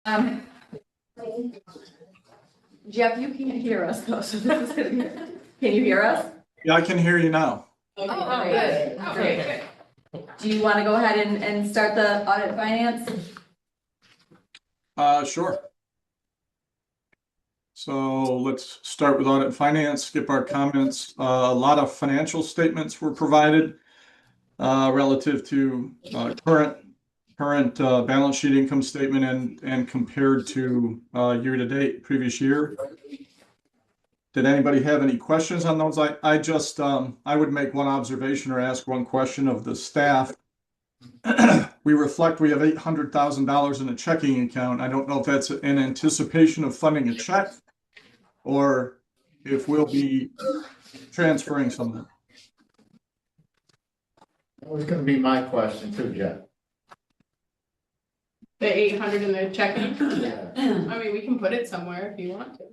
Um, Jeff, you can't hear us though, so this is gonna be, can you hear us? Yeah, I can hear you now. Okay, Oh, great. good. Oh, Great. good. Do you want to go ahead and start the audit finance? Sure. So let's start with audit finance, skip our comments. A lot of financial statements were provided relative to current balance sheet income statement and compared to year-to-date previous year. Did anybody have any questions on those? I just I would make one observation or ask one question of the staff. We reflect we have $800,000 in a checking account. I don't know if that's in anticipation of funding a check or if we'll be transferring something. That was gonna be my question too, Jeff. The 800 in the checking? Yeah. I mean, we can put it somewhere if you want to.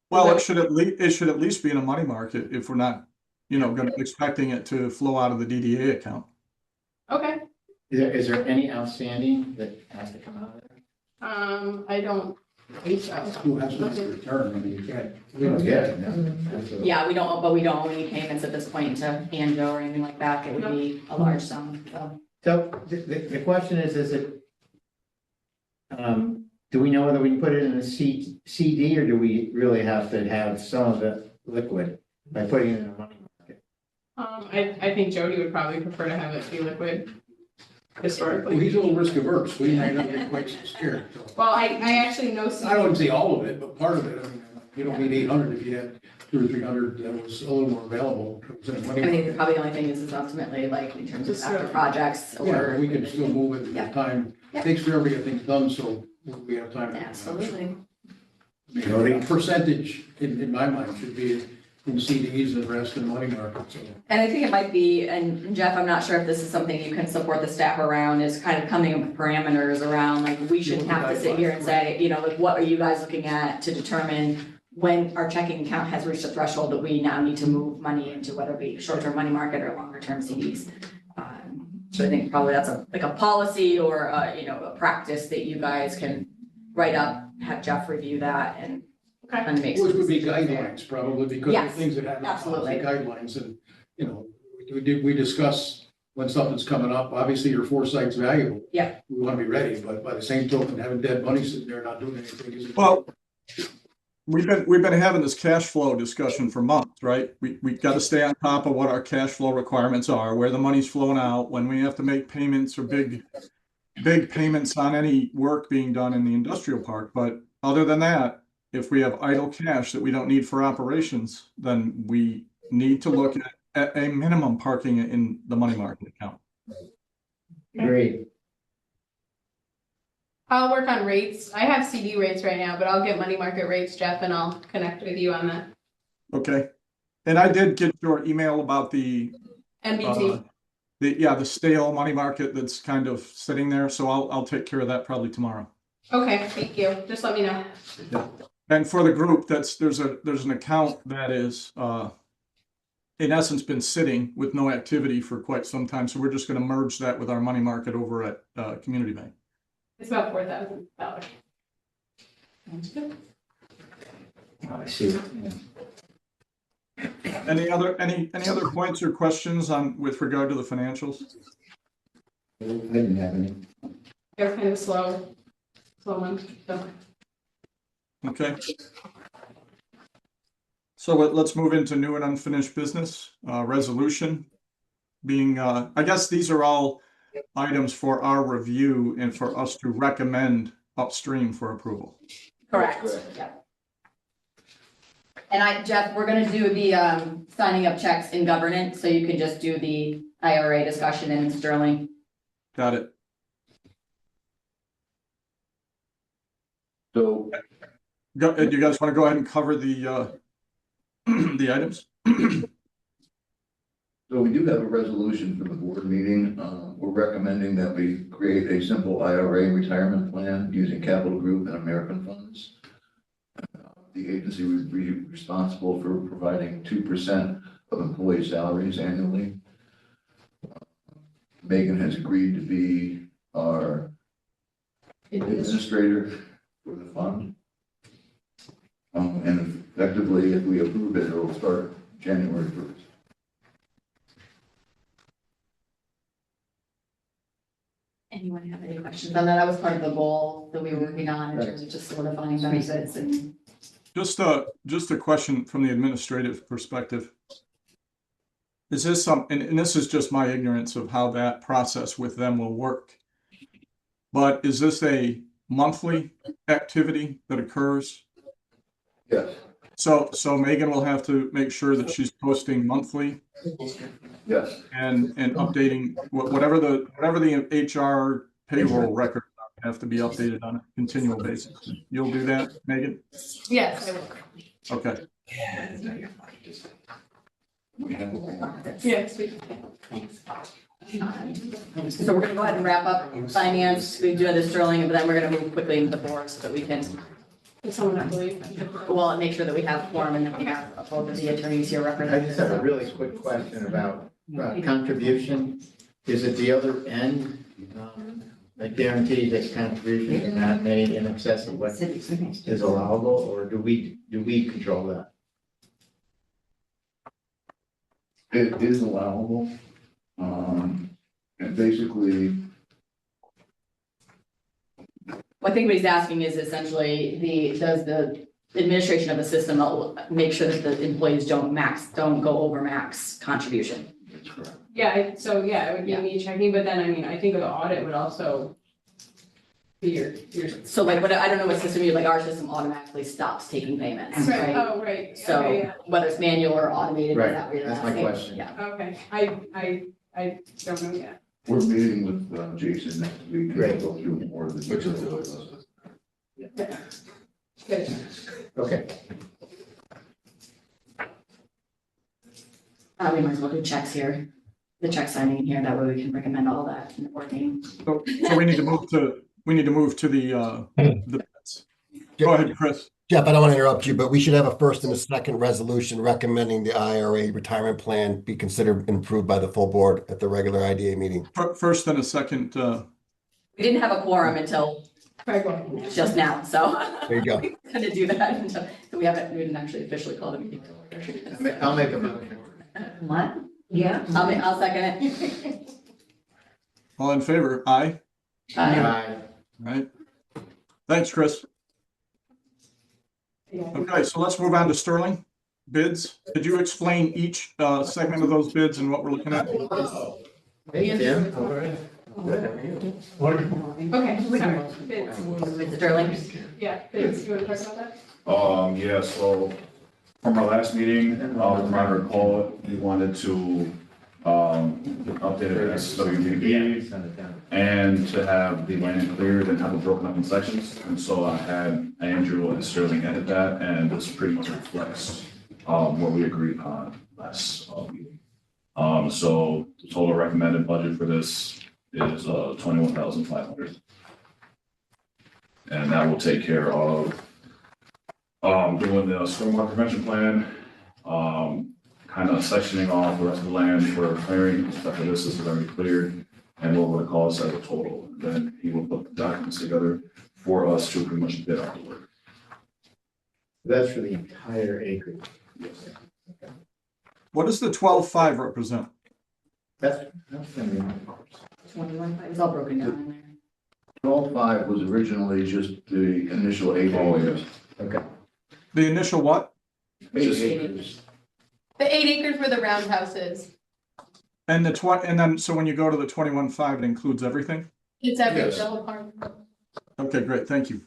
Well, it should at least be in a money market if we're not, expecting it to flow out of the DDA account. Okay. Is there any outstanding that has to come out of there? I don't think so. Who has to return when you get? We don't get it, no. Absolutely. Yeah, we don't owe any payments at this point to Anjo or anything like that. It would be a large sum, so. So the question is it, do we know whether we can put it in a CD or do we really have to have some of it liquid by putting it in a money market? I think Jody would probably prefer to have it be liquid Well, historically. he's a little risk averse, we might not get quite so scared. So. Well, I actually know I wouldn't say all of it, but part of it, I mean, you don't need 800 if you had 200 or 300 that was a little more available. I mean, probably the only thing is ultimately like in terms of after projects Yeah, or. we can still move it Yeah. in time. Yeah. It takes forever to get things done, so we have time. Absolutely. You know, the percentage in my mind should be in CDs and the rest in money markets. So. And I think it might be, and Jeff, I'm not sure if this is something you can support the staff around, is kind of coming up with parameters around, like, we shouldn't have to sit here and say, like, what are you guys looking at to determine when our checking account has reached a threshold that we now need to move money into, whether it be short-term money market or longer-term CDs. So I think probably that's a policy or a practice that you guys can write up, have Jeff review that and kind of make. Which would be guidelines probably because Yes, of things that happen. absolutely. Guidelines and, we discuss when something's coming up, obviously your foresight's valuable. Yeah. We want to be ready, but by the same token, having dead money sitting there not doing anything isn't. Well, we've been having this cash flow discussion for months, right? We've got to stay on top of what our cash flow requirements are, where the money's flowing out, when we have to make payments or big payments on any work being done in the industrial park. But other than that, if we have idle cash that we don't need for operations, then we need to look at a minimum parking it in the money market account. Great. I'll work on rates. I have CD rates right now, but I'll get money market rates, Jeff, and I'll connect with you on that. Okay. And I did get your email about the NBT. the stale money market that's kind of sitting there. So I'll take care of that probably tomorrow. Okay, thank you. Just let me know. Yeah. And for the group, there's an account that is in essence been sitting with no activity for quite some time. So we're just going to merge that with our money market over at Community Bank. It's about $4,000. I see. Any other points or questions with regard to the financials? I didn't have any. They're kind of slow one. So. Okay. So let's move into new and unfinished business. Resolution being, I guess these are all items for our review and for us to recommend upstream for approval. Correct. Yeah. And Jeff, we're gonna do the signing of checks in governance, so you can just do the IRA discussion in Sterling. Got it. So. Do you guys want to go ahead and cover the the items? So we do have a resolution for the board meeting. We're recommending that we create a simple IRA retirement plan using Capital Group and American funds. The agency would be responsible for providing 2% of employee salaries annually. Megan has agreed to be our administrator for the fund. And effectively, if we approve it, it'll start January 1st. Anyone have any questions on that? That was part of the goal that we were working on in terms of just solidifying benefits and. Just a question from the administrative perspective. Is this and this is just my ignorance of how that process with them will work. But is this a monthly activity that occurs? Yes. So Megan will have to make sure that she's posting monthly Yes. and updating whatever the HR payroll records have to be updated on a continual basis. You'll do that, Megan? Yes, I will. Okay. Yes, we. So we're gonna go ahead and wrap up finance, we do the Sterling, but then we're gonna move quickly into the board so that we can, Someone I believe. well, make sure that we have quorum and then we have both of the attorneys here I representing. just have a really quick question about contribution. Is it the other end, that guarantees that contributions are not made in excess of what is allowable, or do we control that? It is allowable. And basically, I think what he's asking is essentially does the administration of the system make sure that the employees don't go over max contribution? that's correct. Yeah, it would be me checking, but then, I mean, I think the audit would also be your. So like, I don't know what system like our system automatically stops taking payments, Right, right? oh, right, okay, So yeah, whether it's manual or automated, is Right, that what you're that's my asking? question. Yeah. okay, I don't know yet. We're meeting with Jason next week. Great. Go through more of the details. Good. Okay. We might as well do checks here, the check signing here, that way we can recommend all that in the board meeting. So we need to move to the bids. Go ahead, Chris. Jeff, I don't want to interrupt you, but we should have a first and a second resolution recommending the IRA retirement plan be considered and approved by the full board at the regular IDA meeting. First and a second, We didn't have a quorum until just now, so. There you go. We're gonna do that until, so we didn't actually officially call the meeting. I'll make a motion. What? Yeah. I'll second it. all in favor? Aye. Aye. Right. Thanks, Chris. Okay, so let's move on to Sterling bids. Did you explain each segment of those bids and what we're looking at? Hey, Tim. Okay, sorry, bids, With Sterling. yeah, bids, you wanna talk about that? Yeah, so from our last meeting, if I recall, we wanted to, update the SWPB and to have the landing cleared and have it broken up in sections. And so I had Andrew and Sterling edit that, and this pretty much reflects, what we agreed on last meeting. So the total recommended budget for this is, 21,500. And that will take care of doing the stormwater prevention plan, kind of sectioning off the rest of the land for clearing, stuff like this is already cleared, and what would it cost as a total. Then he will put the documents together for us to pretty much bid out the work. That's for the entire acreage. What does the 12.5 represent? That's gonna be. 21, it was all broken down in there. 12.5 was originally just the initial 8 acres. Okay. The initial what? 8 acres. The 8 acres where the roundhouse is, And and then, so when you go to the 21.5, it includes everything? it's every, Yes. the whole park. Okay, great, thank you.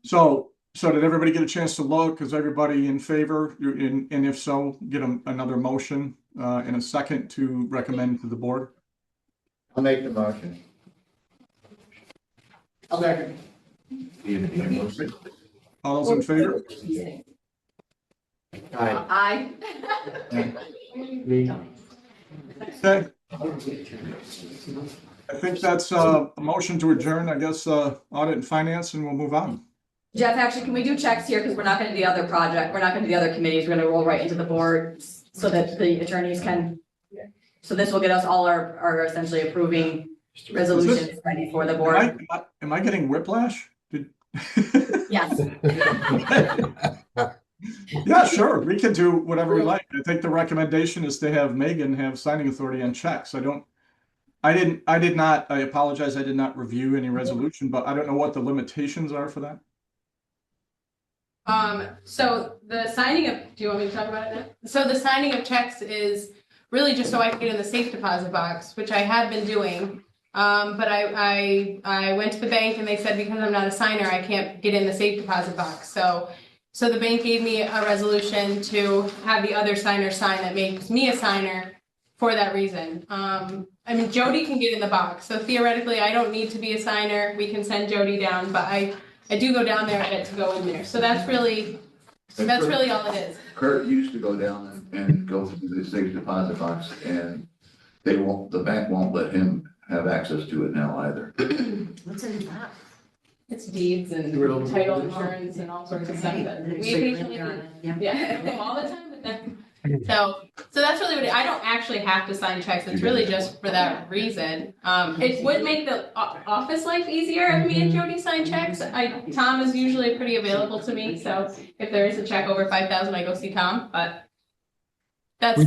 So did everybody get a chance to look? Is everybody in favor? And if so, get another motion in a second to recommend to the board? I'll make the motion. I'll second. All those in favor? Aye. Aye. Okay. I think that's a motion to adjourn, I guess, audit and finance, and we'll move on. Jeff, actually, can we do checks here? Because we're not gonna do the other project, we're not gonna do the other committees, we're gonna roll right into the board so that the attorneys can. So this will get us all our essentially approving resolutions ready for the Am board. am I getting whiplash? Yes. Yeah, sure. We can do whatever we like. I think the recommendation is to have Megan have signing authority on checks. I apologize. I did not review any resolution, but I don't know what the limitations are for that. So the signing of, do you want me to talk about it now? So the signing of checks is really just so I can get in the safe deposit box, which I had been doing. But I went to the bank and they said, because I'm not a signer, I can't get in the safe deposit box. So the bank gave me a resolution to have the other signer sign that makes me a signer for that reason. I mean, Jody can get in the box. So theoretically, I don't need to be a signer. We can send Jody down, but I do go down there and get to go in there. So that's really all it is. Kurt used to go down and go through the safe deposit box, and the bank won't let him have access to it now either. What's in that? It's deeds and title insurance and all sorts of stuff that we occasionally do. Yeah, all the time, but then, so that's really what I don't actually have to sign checks. It's really just for that reason. It would make the office life easier if me and Jody sign checks. Tom is usually pretty available to me, so if there is a check over 5,000, I go see Tom, but that's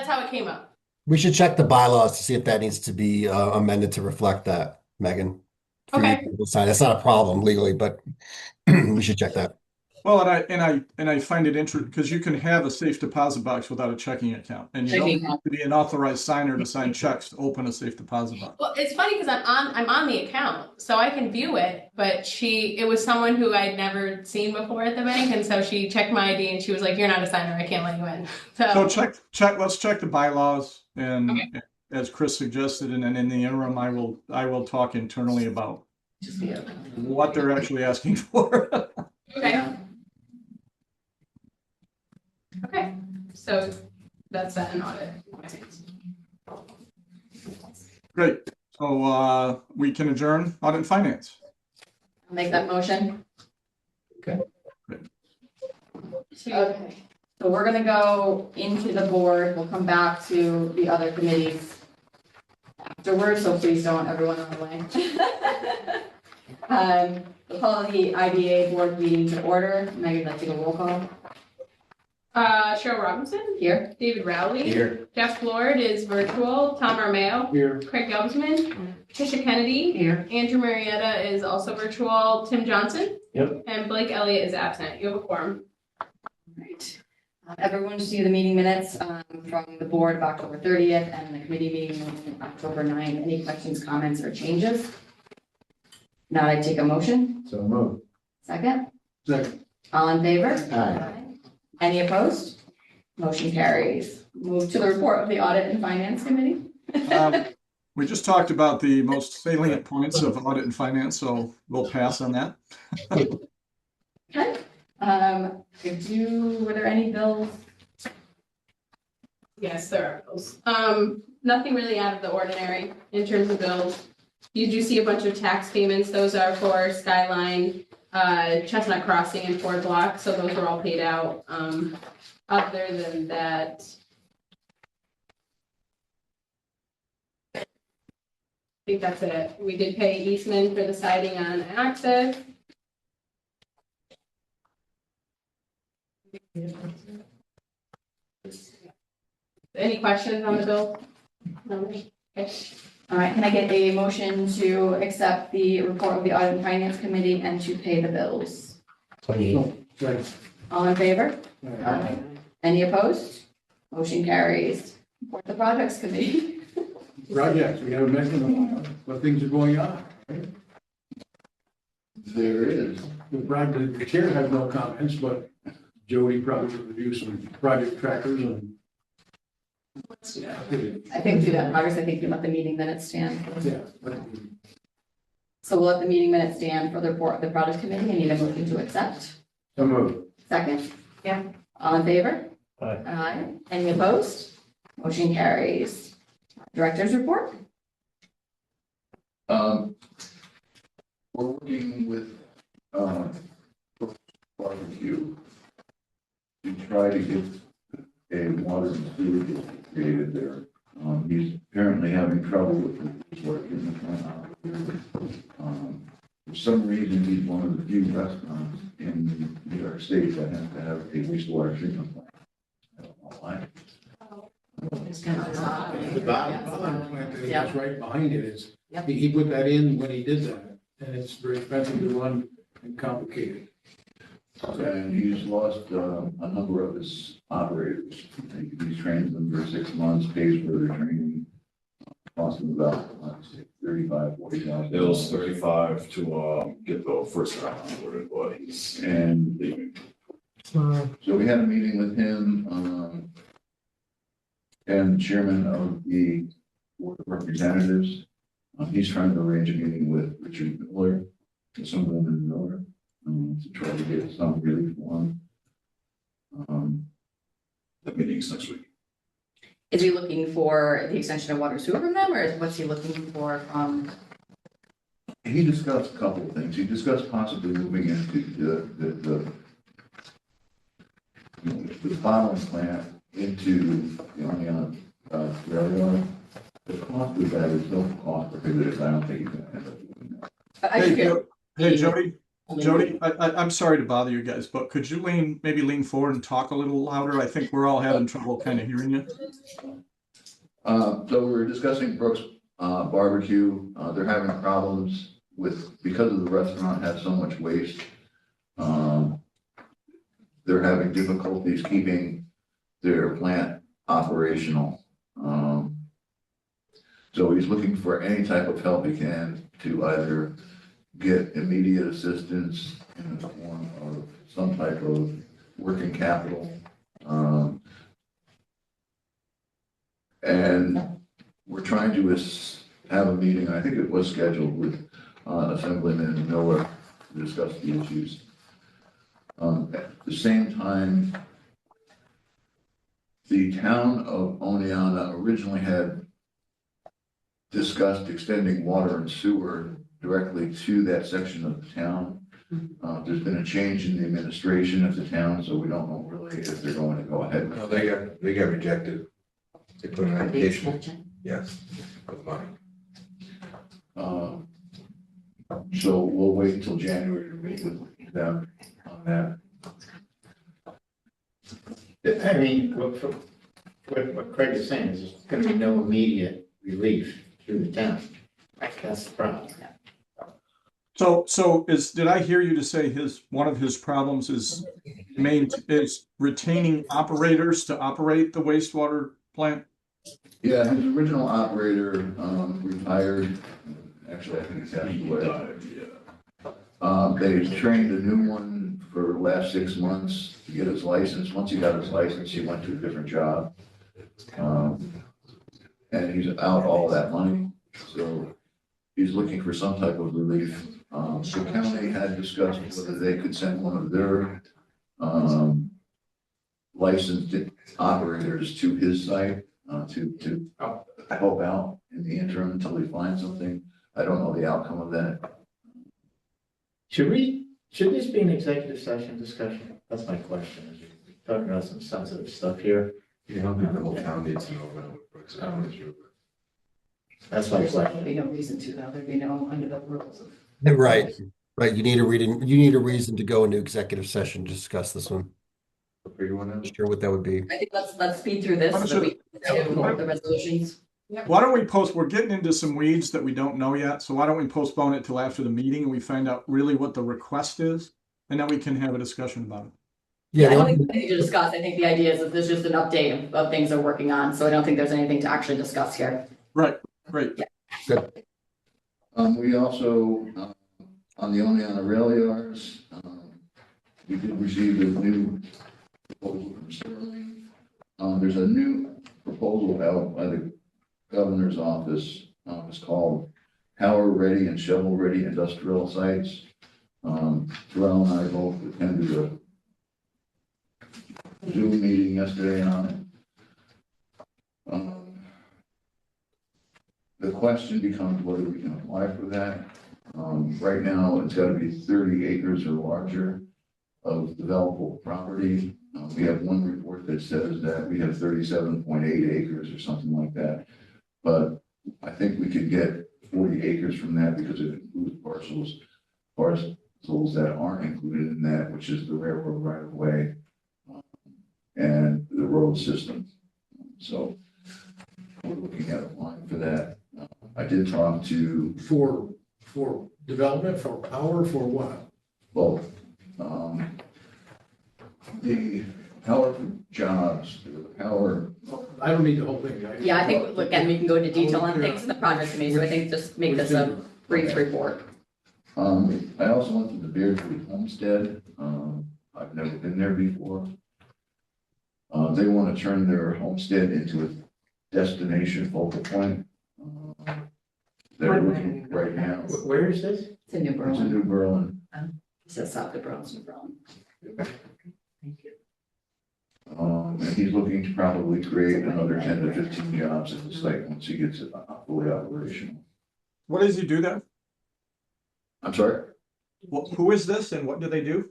how it came up. We should check the bylaws to see if that needs to be amended to reflect that, Megan. For you Okay. to sign. That's not a problem legally, but we should check that. Well, and I find it interesting because you can have a safe deposit box without a checking account, and you don't have to be an authorized signer to sign checks to open a safe deposit box. Well, it's funny because I'm on the account, so I can view it. But it was someone who I'd never seen before at the bank, and so she checked my ID and she was like, "You're not a signer. I can't let you in." So let's check the bylaws, and as Chris suggested, and then in the interim, I will talk internally about what they're actually asking for. Okay. Okay. So that's that in audit. Great. So we can adjourn audit and finance. I'll make that motion. Okay. Okay. So we're gonna go into the board. We'll come back to the other committees afterwards, so please don't everyone on the way. We'll call the IDA board meeting to order. Megan, let's take a roll call. Cheryl Robinson, Here. David Rowley, Here. Jeff Lord is virtual, Tom Armeo, Here. Craig Gelsman, Patricia Kennedy, Here. Andrew Marietta is also virtual, Tim Johnson. Yep. And Blake Elliott is absent. You have a quorum. Right. Everyone should see the meeting minutes from the board of October 30th and the committee meeting on October 9th. Any questions, comments, or changes? Now I take a motion. So move. Second. Second. All in favor? Aye. Any opposed? Motion carries. Move to the report of the Audit and Finance Committee. We just talked about the most salient points of audit and finance, so we'll pass on that. Okay. Were there any bills? Yes, there are bills. Nothing really out of the ordinary in terms of bills. You do see a bunch of tax payments. Those are for Skyline, Chestnut Crossing and Ford Block, so those are all paid out. Other than that, I think that's it. We did pay Eastman for the siding on Access. Any questions on the bill? No? Okay. All right, can I get a motion to accept the report of the Audit and Finance Committee and to pay the bills? Second. All in favor? Aye. Any opposed? Motion carries. Report the Projects Committee. Projects, we haven't mentioned what things are going on. There is. The chair has no comments, but Jody probably will review some project trackers and. Yeah. I think through that progress, I think you let the meeting minutes stand. Yeah. So we'll let the meeting minutes stand for the report of the Projects Committee. I need a motion to accept. So move. Second? Yeah. All in favor? Aye. Aye. Any opposed? Motion carries. Director's report? We're working with, barbecue to try to get a water and sewer district created there. He's apparently having trouble with his work in the For some reason, he's one of the few restaurants in New York State that has to have a wastewater treatment plant. I don't know why. The bottom. Plant that's right behind it is, he put that in when he did that, and it's very expensive to run and complicated. And he's lost a number of his operators. He's trained them for 6 months, pays for their training. Cost him about, let's say, $35,000-$40,000. It was 35 to get the first round onboarded, but he's And leaving. so we had a meeting with him, and the chairman of the Board of Representatives. He's trying to arrange a meeting with Richard Miller, Assemblyman Miller, to try to get some relief for him. The meeting's next week. Is he looking for the extension of water sewer from them, or what's he looking for from? He discussed a couple of things. He discussed possibly moving into the bottling plant into the Onion railroad. The cost of that is no cost prohibitive. I don't think he's going to end up doing that. Hey, Jody, I'm sorry to bother you guys, but could you maybe lean forward and talk a little louder? I think we're all having trouble kind of hearing you. So we were discussing Brooks Barbecue. They're having problems because of the restaurant has so much waste. They're having difficulties keeping their plant operational. So he's looking for any type of help he can to either get immediate assistance in the form of some type of working capital. And we're trying to have a meeting, I think it was scheduled with Assemblyman Miller to discuss the issues. At the same time, the town of Oneonta originally had discussed extending water and sewer directly to that section of the town. There's been a change in the administration of the town, so we don't know really if they're going to go ahead. No, they got rejected. They put an application, yes, with money. So we'll wait until January to meet with them on that. I mean, what Craig is saying is there's going to be no immediate relief through the town. That's the problem. So did I hear you to say one of his problems is retaining operators to operate the wastewater plant? Yeah, his original operator retired. Actually, I think he's passed away. They trained a new one for the last 6 months to get his license. Once he got his license, he went to a different job. And he's out all that money. So he's looking for some type of relief. The county had discussed whether they could send one of their licensed operators to his site to help out in the interim until he finds something. I don't know the outcome of that. Should this be an executive session discussion? That's my question. We're talking about some sensitive stuff here. You don't think the whole town needs to know about what Brooks is. That's my There's question. be no reason to, though. There'd be no under the rules of. Right. You need a reason to go into executive session to discuss this one. Not sure what that would be. I think let's speed through this so that we can do the resolutions. Why don't we we're getting into some weeds that we don't know yet, so why don't we postpone it till after the meeting and we find out really what the request is, and then we can have a discussion about it. Yeah, I don't think there's anything to discuss. I think the idea is that there's just an update of things they're working on, so I don't think there's anything to actually discuss here. Right, great. Good. We also, on the Oneonta rail yards, we did receive a new proposal from Sterling. There's a new proposal out by the governor's office. It's called Power Ready and Shovel Ready Industrial Sites. Terrell and I both attended a Zoom meeting yesterday on it. The question becomes whether we can apply for that. Right now, it's got to be 30 acres or larger of developable property. We have one report that says that we have 37.8 acres or something like that. But I think we could get 40 acres from that because it includes parcels that aren't included in that, which is the railroad right of way and the road system. So we're looking at applying for that. I did talk to For development, for power, for what? both. The power for jobs, the power. I don't need the whole thing. Yeah, I think, again, we can go into detail on things in the project committee, so I think just make this a brief report. I also went to the Beardsley Homestead. I've never been there before. They want to turn their homestead into a destination focal point. They're looking right now. Where is this? It's in New It's in Berlin. New Berlin. It says South of Berlin, New Berlin. And he's looking to probably create another 10 to 15 jobs at the site once he gets it fully operational. What does he do there? I'm sorry? Who is this and what do they do?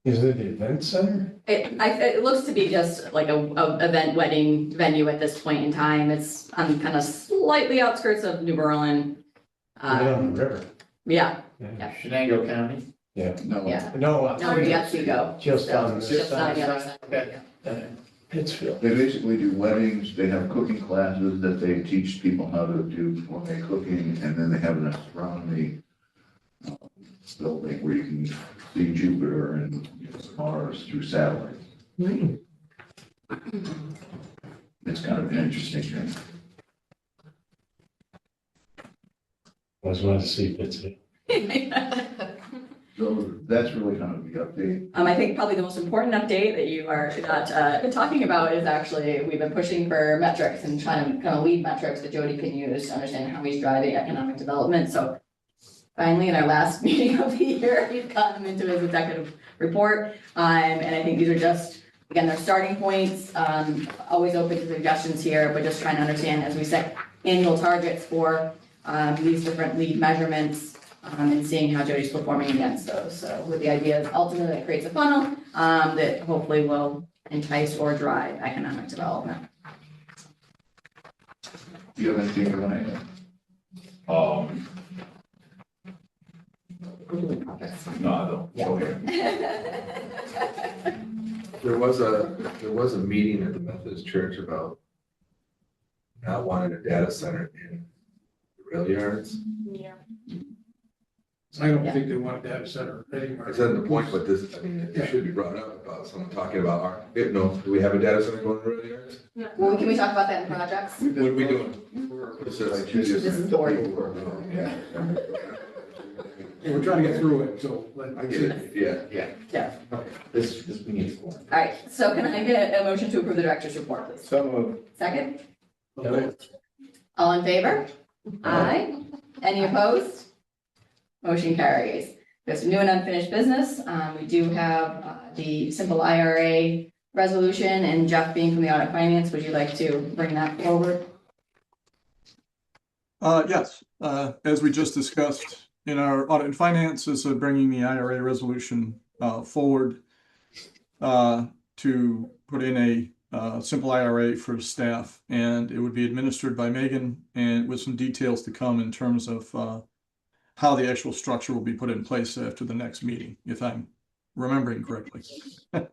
Is it the event center? It looks to be just like a event wedding venue at this point in time. It's on kind of slightly outskirts of New Berlin. On the river. Yeah, Shenango County? No. yeah. No. No, yes, you go. Just on, Just on the other side. Okay. Pittsfield. They basically do weddings, they have cooking classes that they teach people how to do gourmet cooking, and then they have an astronomy building where you can see Jupiter and Mars through satellite. It's kind of an interesting thing. I just wanted to see Pittsfield. So that's really kind of the update. I think probably the most important update that you are not talking about is actually, we've been pushing for metrics and trying to kind of lead metrics that Jody can use to understand how he's driving economic development. So finally, in our last meeting of the year, he's gotten into his executive report. And I think these are just, again, they're starting points, always open to suggestions here, but just trying to understand as we set annual targets for these different lead measurements, and seeing how Jody's performing against those. So with the idea that ultimately that creates a funnel that hopefully will entice or drive economic development. Do you have anything you want to add? No, I don't. Yeah. Go ahead. There was a meeting at the Methodist Church about not wanting a data center in the rail yards. Yeah. I don't think they want a data center anywhere. Is that the point? But this, I mean, it should be brought up about someone talking about our, no, do we have a data center going to rail yards? Well, can we talk about that in projects? What are we doing? This is like This is board. Yeah. We're trying to get through it, so. I get it, yeah. Yeah. This we need for. All right, so can I get a motion to approve the director's report, please? So moved. Second? Okay. All in favor? Aye. Any opposed? Motion carries. There's some new and unfinished business. We do have the simple IRA resolution, and Jeff being from the audit finance, would you like to bring that forward? Yes, as we just discussed in our audit and finance is bringing the IRA resolution forward to put in a simple IRA for staff, and it would be administered by Megan and with some details to come in terms of how the actual structure will be put in place after the next meeting, if I'm remembering correctly. All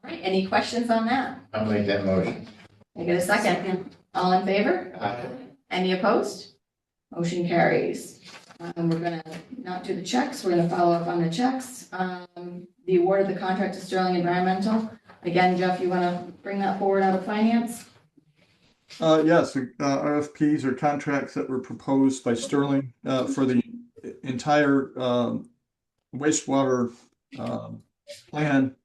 right, any questions on that? I'll make that motion. Can I get a second? All in favor? Aye. Any opposed? Motion carries. We're gonna not do the checks, we're gonna follow up on the checks. The award of the contract to Sterling Environmental. Again, Jeff, you wanna bring that forward out of finance? Yes, RFPs or contracts that were proposed by Sterling for the entire wastewater plan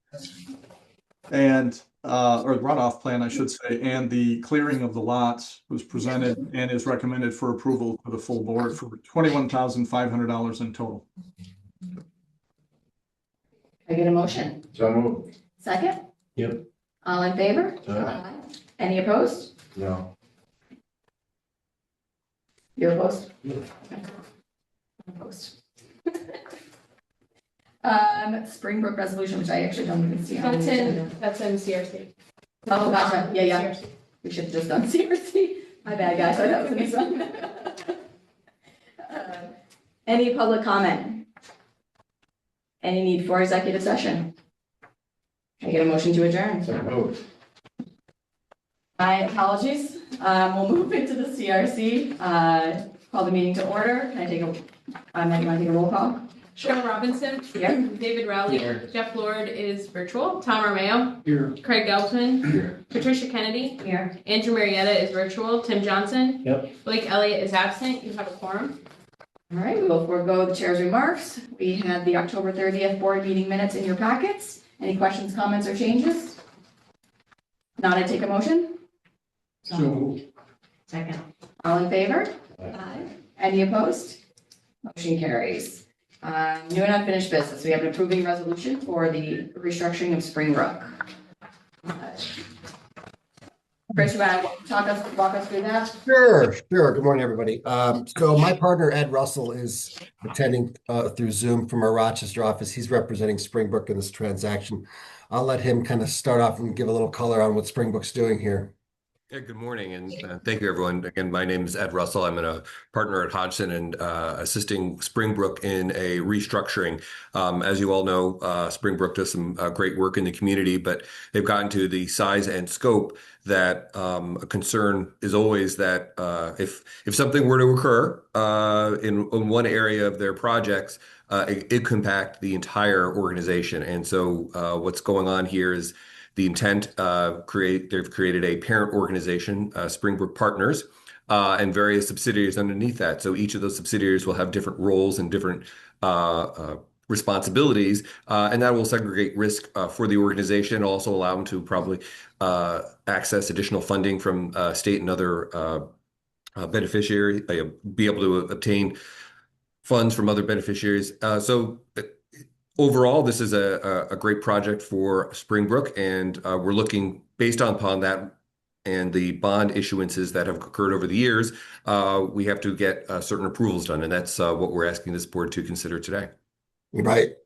and or runoff plan, I should say, and the clearing of the lots was presented and is recommended for approval to the full board for $21,500 in total. Can I get a motion? So moved. Second? Yep. All in favor? Aye. Any opposed? No. You're opposed? Opposed. Springbrook resolution, which I actually don't even see. on the agenda. That's in CRC. Oh, gotcha, yeah. CRC. We should have just done CRC. My bad, guys, I thought that was an example. Any public comment? Any need for executive session? Can I get a motion to adjourn? So moved. My apologies. We'll move into the CRC. Call the meeting to order. Can I take Meg, you want to take a roll call? Cheryl Robinson. Here. David Rowley. Here. Jeff Lord is virtual. Tom Romeo. Here. Craig Gelbman. Here. Patricia Kennedy. Here. Andrew Marietta is virtual. Tim Johnson. Yep. Blake Elliott is absent. You have a quorum. All right, we will forego the chair's remarks. We have the October 30th board meeting minutes in your packets. Any questions, comments, or changes? Not, I take a motion? So moved. Second. All in favor? Aye. Any opposed? Motion carries. New and unfinished business. We have an approving resolution for the restructuring of Springbrook. Chris, you want to walk us through that? Sure. Good morning, everybody. So my partner, Ed Russell, is attending through Zoom from our Rochester office. He's representing Springbrook in this transaction. I'll let him kind of start off and give a little color on what Springbrook's doing here. Yeah, good morning, and thank you, everyone. Again, my name is Ed Russell. I'm a partner at Hodgson and assisting Springbrook in a restructuring. As you all know, Springbrook does some great work in the community, but they've gotten to the size and scope that a concern is always that if something were to occur in one area of their projects, it could impact the entire organization. And so what's going on here is the intent, they've created a parent organization, Springbrook Partners, and various subsidiaries underneath that. So each of those subsidiaries will have different roles and different responsibilities, and that will segregate risk for the organization, also allow them to probably access additional funding from state and other beneficiaries, be able to obtain funds from other beneficiaries. Overall, this is a great project for Springbrook, and we're looking, based upon that and the bond issuances that have occurred over the years, we have to get certain approvals done, and that's what we're asking this board to consider today. Right.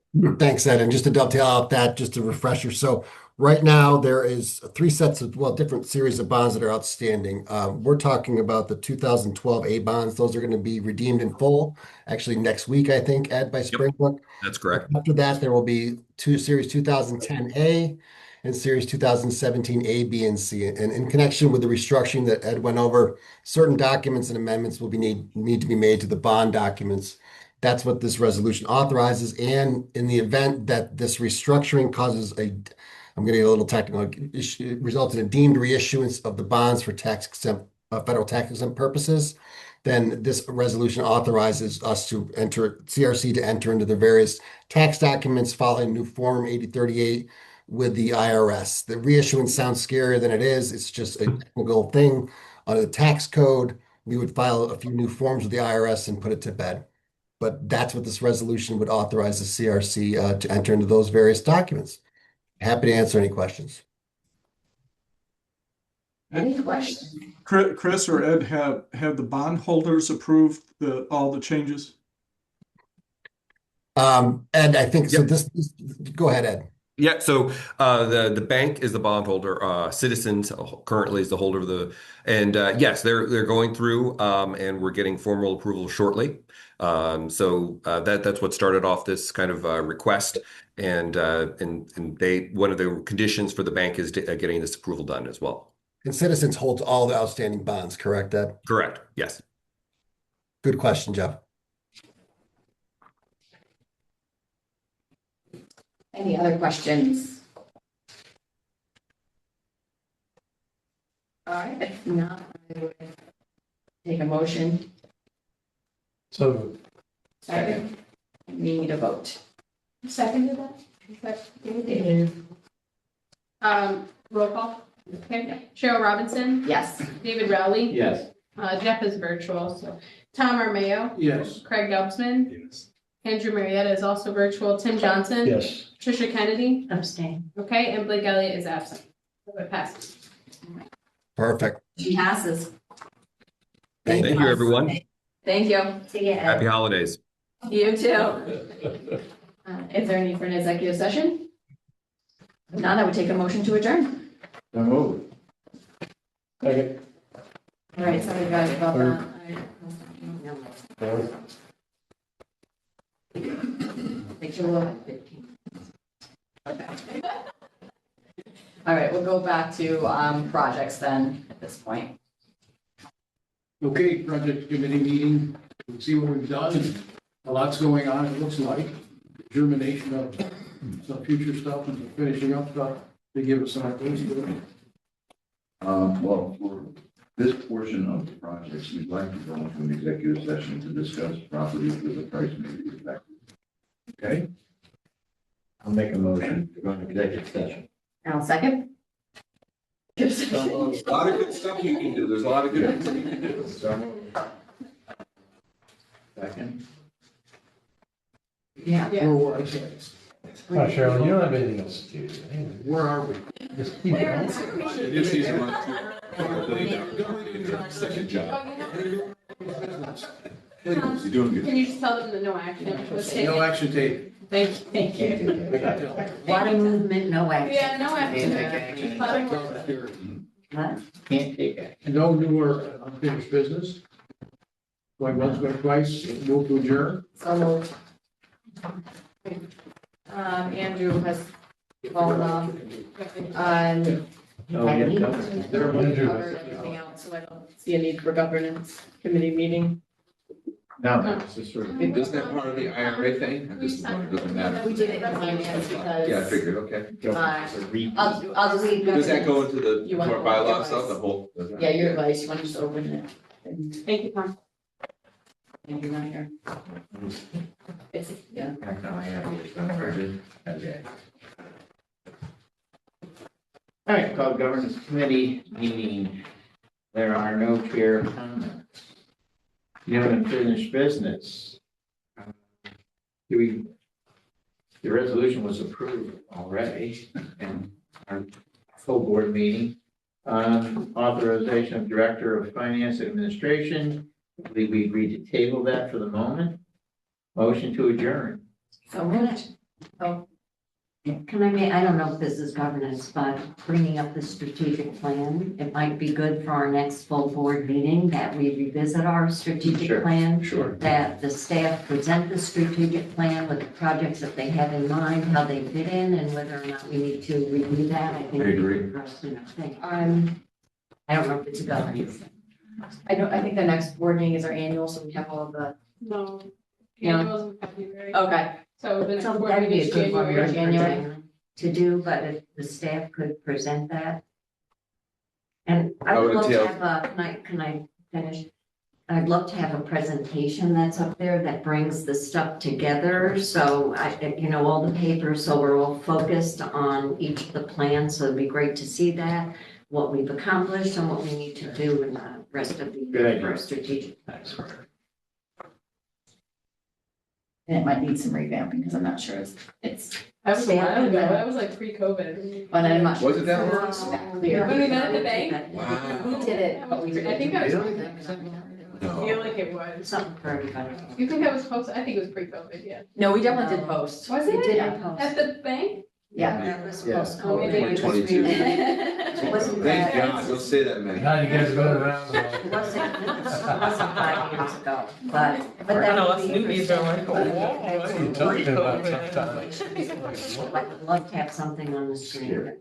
Thanks, Ed. And just to dovetail out that, just a refresher. So right now there is three sets of, different series of bonds that are outstanding. We're talking about the 2012 A bonds. Those are going to be redeemed in full, actually next week, I think, Ed, by Springbrook. Yep, that's correct. After that, there will be series 2010 A and series 2017 A, B, and C. And in connection with the restructuring that Ed went over, certain documents and amendments will need to be made to the bond documents. That's what this resolution authorizes. And in the event that this restructuring causes I'm going to get a little technical, results in a deemed reissuance of the bonds for federal tax exempt purposes, then this resolution authorizes us to CRC to enter into the various tax documents following new Form 8038 with the IRS. The reissuance sounds scarier than it is. It's just a technical thing. Under the tax code, we would file a few new forms with the IRS and put it to bed. But that's what this resolution would authorize the CRC to enter into those various documents. Happy to answer any questions. Any questions? Chris or Ed, have the bondholders approved all the changes? Ed, I think so. Yep. This go ahead, Ed. Yeah, so the bank is the bondholder. Citizens currently is the holder of the, and yes, they're going through, and we're getting formal approval shortly. So that's what started off this kind of request, and one of the conditions for the bank is getting this approval done as well. And Citizens holds all the outstanding bonds, correct, Ed? Correct. Yes. Good question, Jeff. Any other questions? All right, if not, I would take a motion. So Second, we need a vote. Seconded that? Roll call. Okay. Cheryl Robinson. Yes. David Rowley. Yes. Jeff is virtual. So Tom Romeo. yes. Craig Gelbman. Yes. Andrew Marietta is also virtual. Tim Johnson. Yes. Patricia Kennedy. Abstain. Okay, and Blake Elliott is absent. So it passes. Perfect. She passes. Thank you, everyone. Thank you. See you, Happy holidays. You too. Is there a need for an executive session? If not, I would take a motion to adjourn. So moved. Second. All right, sorry guys about that. Take a look. Okay. All right, we'll go back to projects then at this point. Okay, project committee meeting, we'll see what we've done. A lot's going on, it looks like. Germination of some future stuff and some finishing up stuff. They give us some ideas. Well, for this portion of the projects, we'd like to go into an executive session to discuss properties with the price may be affected. Okay, I'll make a motion to go into executive session. Now, second? There's a lot of good stuff you can do. There's a lot of good things you can do. So. Second. Yeah. where were I saying? Cheryl, you don't have anything else to do. Where are we? Just keep going. It's easy one. Second job. You're doing good. Can you just tell them that no action was taken? No action taken. Thank you. Lot of movement, no action. Yeah, no action. Can't take action. No new or unfinished business. Going once, going twice, move to adjourn. So moved. Andrew has called on No, yeah, no. covered everything else, so I don't see a need for governance committee meeting. No, it's just sort of. Isn't that part of the IRA thing? It doesn't matter. We did it in finance because. Yeah, I figured, okay. I'll just leave. Does that go into the You want core bylaw your stuff, the advice? whole? Yeah, your advice, you want to just open it? Thank you, Tom. And you're not here. It's, yeah. Okay. All right, called governance committee meeting. There are no chair comments. No unfinished business. The resolution was approved already in our full board meeting. Authorization of Director of Finance Administration. I believe we agreed to table that for the moment. Motion to adjourn. So moved. Oh, Can I don't know if this is governance, but bringing up the strategic plan, it might be good for our next full board meeting that we revisit our Sure. strategic plan. Sure. That the staff present the strategic plan with the projects that they have in mind, how they fit in, and whether or not we need to review that. I think. I agree. for us to think. I don't know if it's a governance. I think the next board meeting is our annual, so we have all of the, No. Yeah. Annuals in February. okay. So the next So board that'd meeting be is a good one January. for January. to do, but if the staff could present that. And I How would love to entails- have can I finish? I'd love to have a presentation that's up there that brings the stuff together, so all the papers, so we're all focused on each of the plans, so it'd be great to see that, what we've accomplished and what we need to do in the rest of the Good idea. year for strategic. And it might need some revamping because I'm not sure it's, That was a while ago. That was like pre-COVID. but I'm not. Was it that long? When we met at the bank? Wow. We did it, but we I think I was, Really? I feel like it was. Something for everybody. You think that was post, I think it was pre-COVID, yeah. No, we definitely did post. Was We it? did Yeah. post. At the bank? Yeah. That was Yeah. post-COVID. Maybe it was 2022. It wasn't Thank that- God, don't say that, man. Now you guys are going around. It wasn't 5 years ago, but I that know would us be newbies are like, What are you talking about sometimes? I would love to have something on the screen.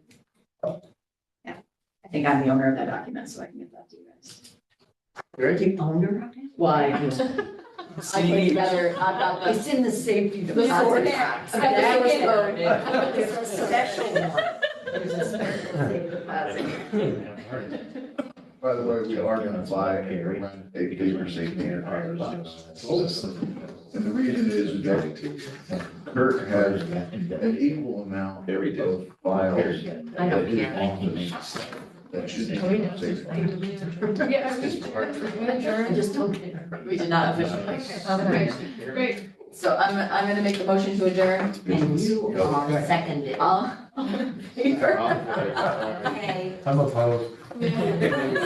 I think I'm the owner of that document, so I can get that to you guys. The owner of it? Why? I put together, I've got It's in the safety the deposit sword. box. That was There's a special one. There's a special safe deposit. By the way, we are gonna buy a paper safety and fire box. And the reason is that Kurt has an equal amount of files. I don't that his care. office- That should be safe. Yeah. I just don't care. We did not officially. Okay, great. So I'm gonna make the motion to adjourn. And you all seconded. All in favor? Okay. I'm opposed. Yeah.